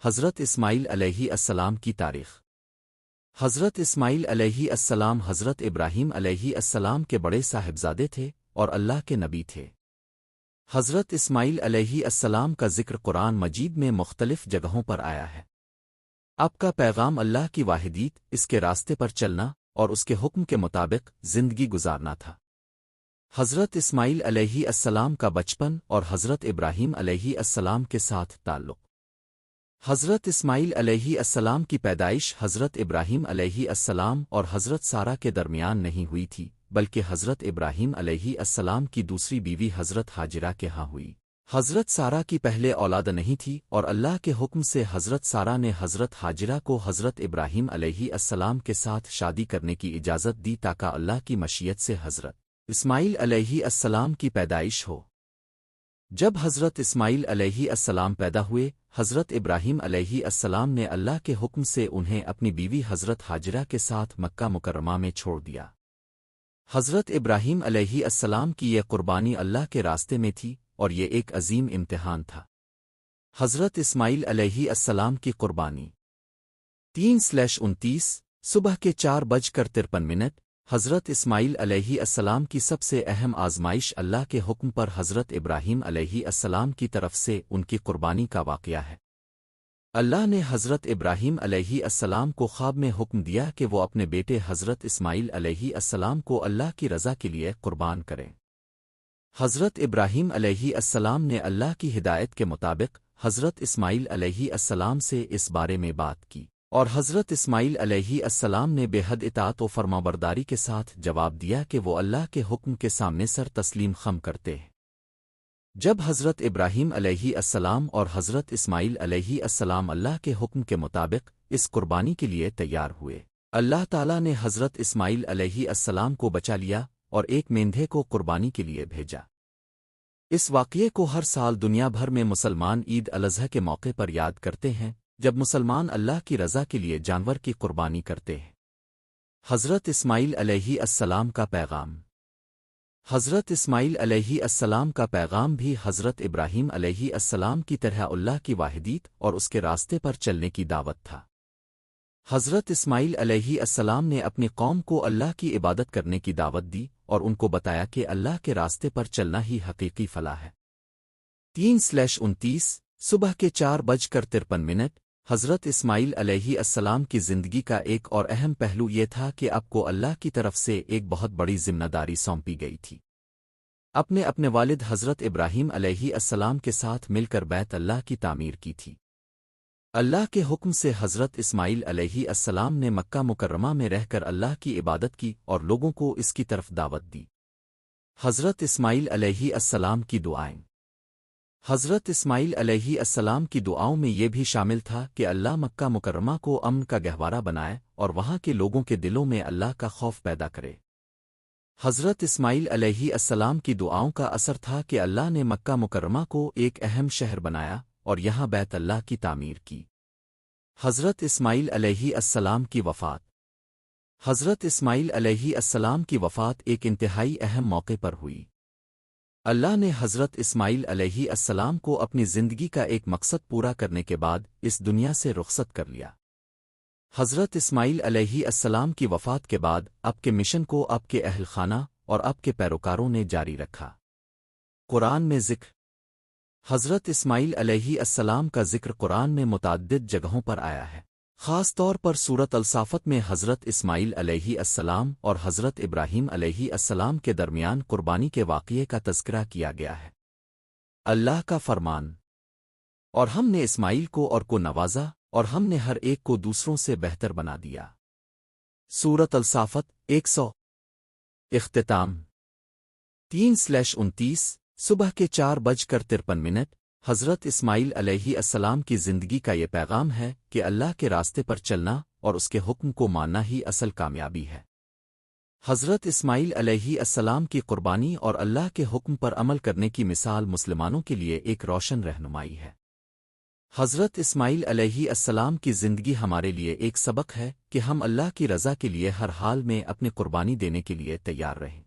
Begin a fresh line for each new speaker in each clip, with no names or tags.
حضرت اسماعیل علیہ السلام کی تاریخ۔ حضرت اسماعیل علیہ السلام حضرت ابراہیم علیہ السلام کے بڑے صاحبزادے تھے اور اللہ کے نبی تھے۔ حضرت اسماعیل علیہ السلام کا ذکر قرآن مجید میں مختلف جگہوں پر آیا ہے۔ آپ کا پیغام اللہ کی واحدیت، اس کے راستے پر چلنا اور اس کے حکم کے مطابق زندگی گزارنا تھا۔ حضرت اسماعیل علیہ السلام کا بچپن اور حضرت ابراہیم علیہ السلام کے ساتھ تعلق۔ حضرت اسماعیل علیہ السلام کی پیدائش حضرت ابراہیم علیہ السلام اور حضرت سارہ کے درمیان نہیں ہوئی تھی، بلکہ حضرت ابراہیم علیہ السلام کی دوسری بیوی حضرت حاجرہ کے ہاں ہوئی۔ حضرت سارہ کی پہلے اولاد نہیں تھی اور اللہ کے حکم سے حضرت سارہ نے حضرت حاجرہ کو حضرت ابراہیم علیہ السلام کے ساتھ شادی کرنے کی اجازت دی تاکہ اللہ کی مشیت سے حضرت اسماعیل علیہ السلام کی پیدائش ہو۔ جب حضرت اسماعیل علیہ السلام پیدا ہوئے، حضرت ابراہیم علیہ السلام نے اللہ کے حکم سے انہیں اپنی بیوی حضرت حاجرہ کے ساتھ مکہ مکرمہ میں چھوڑ دیا۔ حضرت ابراہیم علیہ السلام کی یہ قربانی اللہ کے راستے میں تھی اور یہ ایک عظیم امتحان تھا۔ حضرت اسماعیل علیہ السلام کی قربانی 3/29 صبح کے 4:53۔ حضرت اسماعیل علیہ السلام کی سب سے اہم آزمائش اللہ کے حکم پر حضرت ابراہیم علیہ السلام کی طرف سے ان کی قربانی کا واقعہ ہے۔ اللہ نے حضرت ابراہیم علیہ السلام کو خواب میں حکم دیا کہ وہ اپنے بیٹے حضرت اسماعیل علیہ السلام کو اللہ کی رضا کے لیے قربان کریں۔ حضرت ابراہیم علیہ السلام نے اللہ کی ہدایت کے مطابق حضرت اسماعیل علیہ السلام سے اس بارے میں بات کی، اور حضرت اسماعیل علیہ السلام نے بے حد اطاعت و فرمانبرداری کے ساتھ جواب دیا کہ وہ اللہ کے حکم کے سامنے سر تسلیم خم کرتے ہیں۔ جب حضرت ابراہیم علیہ السلام اور حضرت اسماعیل علیہ السلام اللہ کے حکم کے مطابق اس قربانی کے لیے تیار ہوئے، اللہ تعالیٰ نے حضرت اسماعیل علیہ السلام کو بچا لیا اور ایک مینڈھے کو قربانی کے لیے بھیجا۔ اس واقعے کو ہر سال دنیا بھر میں مسلمان عید الاضحیٰ کے موقع پر یاد کرتے ہیں، جب مسلمان اللہ کی رضا کے لیے جانور کی قربانی کرتے ہیں۔ حضرت اسماعیل علیہ السلام کا پیغام۔ حضرت اسماعیل علیہ السلام کا پیغام بھی حضرت ابراہیم علیہ السلام کی طرح اللہ کی واحدیت اور اس کے راستے پر چلنے کی دعوت تھا۔ حضرت اسماعیل علیہ السلام نے اپنی قوم کو اللہ کی عبادت کرنے کی دعوت دی اور ان کو بتایا کہ اللہ کے راستے پر چلنا ہی حقیقی فلاح ہے۔ 3/29 صبح کے 4:53۔ حضرت اسماعیل علیہ السلام کی زندگی کا ایک اور اہم پہلو یہ تھا کہ آپ کو اللہ کی طرف سے ایک بہت بڑی ذمہ داری سونپی گئی تھی۔ اپنے والد حضرت ابراہیم علیہ السلام کے ساتھ مل کر بیت اللہ کی تعمیر کی تھی۔ اللہ کے حکم سے حضرت اسماعیل علیہ السلام نے مکہ مکرمہ میں رہ کر اللہ کی عبادت کی اور لوگوں کو اس کی طرف دعوت دی۔ حضرت اسماعیل علیہ السلام کی دعائیں۔ حضرت اسماعیل علیہ السلام کی دعاؤں میں یہ بھی شامل تھا کہ اللہ مکہ مکرمہ کو امن کا گہوارہ بنائے اور وہاں کے لوگوں کے دلوں میں اللہ کا خوف پیدا کرے۔ حضرت اسماعیل علیہ السلام کی دعاؤں کا اثر تھا کہ اللہ نے مکہ مکرمہ کو ایک اہم شہر بنایا اور یہاں بیت اللہ کی تعمیر کی۔ حضرت اسماعیل علیہ السلام کی وفات۔ حضرت اسماعیل علیہ السلام کی وفات ایک انتہائی اہم موقع پر ہوئی۔ اللہ نے حضرت اسماعیل علیہ السلام کو اپنی زندگی کا ایک مقصد پورا کرنے کے بعد اس دنیا سے رخصت کر لیا۔ حضرت اسماعیل علیہ السلام کی وفات کے بعد آپ کے مشن کو آپ کے اہل خانہ اور آپ کے پیروکاروں نے جاری رکھا۔ قرآن میں ذکر۔ حضرت اسماعیل علیہ السلام کا ذکر قرآن میں متعدد جگہوں پر آیا ہے، خاص طور پر سورۃ الصافت میں حضرت اسماعیل علیہ السلام اور حضرت ابراہیم علیہ السلام کے درمیان قربانی کے واقعے کا تذکرہ کیا گیا ہے۔ اللہ کا فرمان، اور ہم نے اسماعیل کو اور کو نوازا اور ہم نے ہر ایک کو دوسروں سے بہتر بنا دیا۔ سورۃ الصافت 100۔ اختتام۔ 3/29 صبح کے 4:53۔ حضرت اسماعیل علیہ السلام کی زندگی کا یہ پیغام ہے کہ اللہ کے راستے پر چلنا اور اس کے حکم کو ماننا ہی اصل کامیابی ہے۔ حضرت اسماعیل علیہ السلام کی قربانی اور اللہ کے حکم پر عمل کرنے کی مثال مسلمانوں کے لیے ایک روشن رہنمائی ہے۔ حضرت اسماعیل علیہ السلام کی زندگی ہمارے لیے ایک سبق ہے کہ ہم اللہ کی رضا کے لیے ہر حال میں اپنی قربانی دینے کے لیے تیار رہیں۔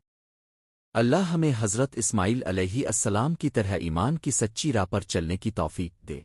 اللہ ہمیں حضرت اسماعیل علیہ السلام کی طرح ایمان کی سچی راہ پر چلنے کی توفیق دے۔